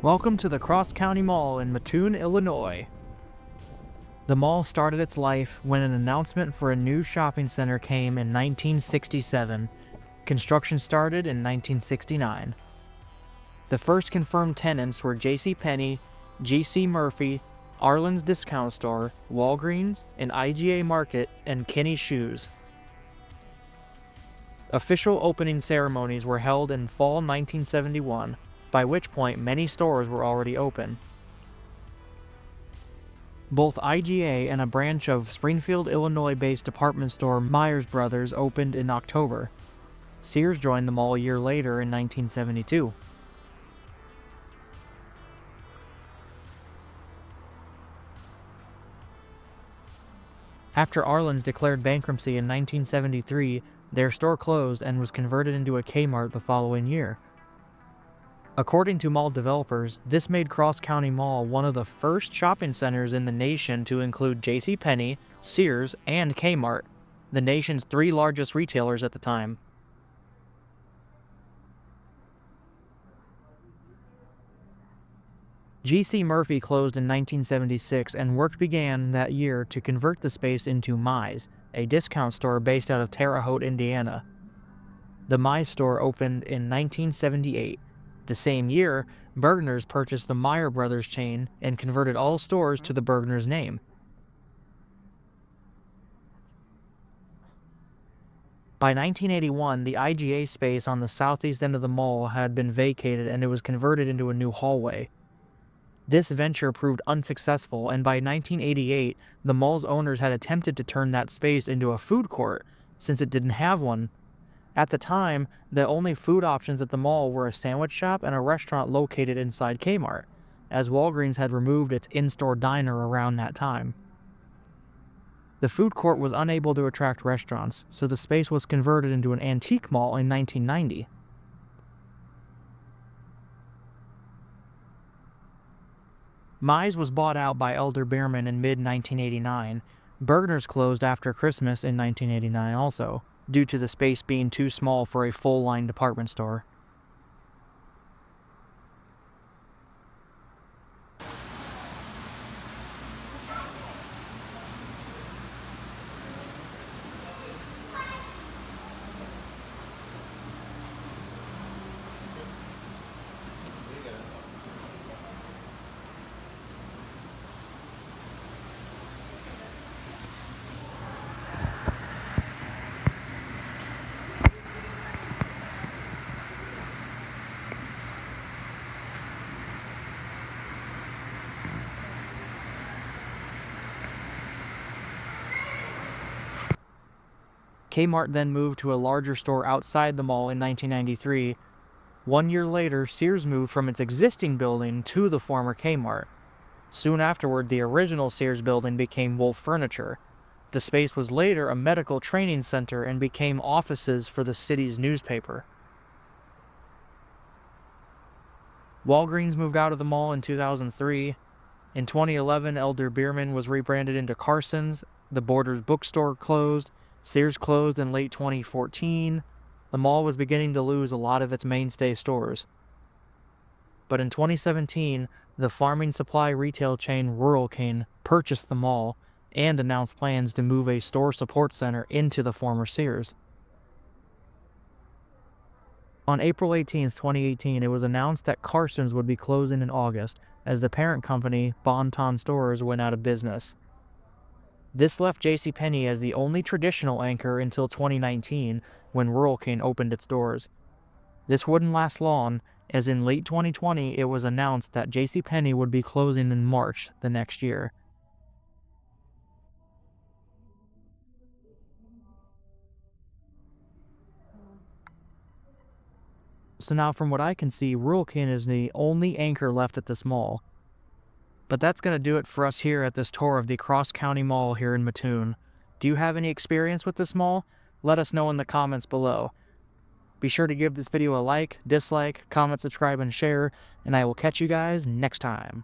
Welcome to the Cross County Mall in Mattoon, Illinois. The mall started its life when an announcement for a new shopping center came in 1967. Construction started in 1969. The first confirmed tenants were JCPenney, G.C. Murphy, Arlen's Discount Store, Walgreens, an IGA Market, and Kinney Shoes. Official opening ceremonies were held in fall 1971, by which point many stores were already open. Both IGA and a branch of Springfield, Illinois-based department store Myers Brothers opened in October. Sears joined the mall a year later in 1972. After Arlen's declared bankruptcy in 1973, their store closed and was converted into a Kmart the following year. According to mall developers, this made Cross County Mall one of the first shopping centers in the nation to include JCPenney, Sears, and Kmart, the nation's three largest retailers at the time. G.C. Murphy closed in 1976, and work began that year to convert the space into Mize, a discount store based out of Terre Haute, Indiana. The Mize store opened in 1978. The same year, Bergner's purchased the Myers Brothers chain and converted all stores to the Bergner's name. By 1981, the IGA space on the southeast end of the mall had been vacated and it was converted into a new hallway. This venture proved unsuccessful, and by 1988, the mall's owners had attempted to turn that space into a food court, since it didn't have one. At the time, the only food options at the mall were a sandwich shop and a restaurant located inside Kmart, as Walgreens had removed its in-store diner around that time. The food court was unable to attract restaurants, so the space was converted into an antique mall in 1990. Mize was bought out by Elder Bergner in mid-1989. Bergner's closed after Christmas in 1989 also, due to the space being too small for a full-line department store. Kmart then moved to a larger store outside the mall in 1993. 1 year later, Sears moved from its existing building to the former Kmart. Soon afterward, the original Sears building became Wolf Furniture. The space was later a medical training center and became offices for the city's newspaper. Walgreens moved out of the mall in 2003. In 2011, Elder Bergner was rebranded into Carson's. The Borders bookstore closed. Sears closed in late 2014. The mall was beginning to lose a lot of its mainstay stores. But in 2017, the farming supply retail chain Rural King purchased the mall and announced plans to move a store support center into the former Sears. On April 18, 2018, it was announced that Carson's would be closing in August as the parent company, Bon-Ton Stores, went out of business. This left JCPenney as the only traditional anchor until 2019, when Rural King opened its doors. This wouldn't last long, as in late 2020 it was announced that JCPenney would be closing in March the next year. So now from what I can see, Rural King is the only anchor left at this mall. But that's going to do it for us here at this tour of the Cross County Mall here in Mattoon. Do you have any experience with this mall? Let us know in the comments below. Be sure to give this video a like, dislike, comment, subscribe, and share, and I will catch you guys next time.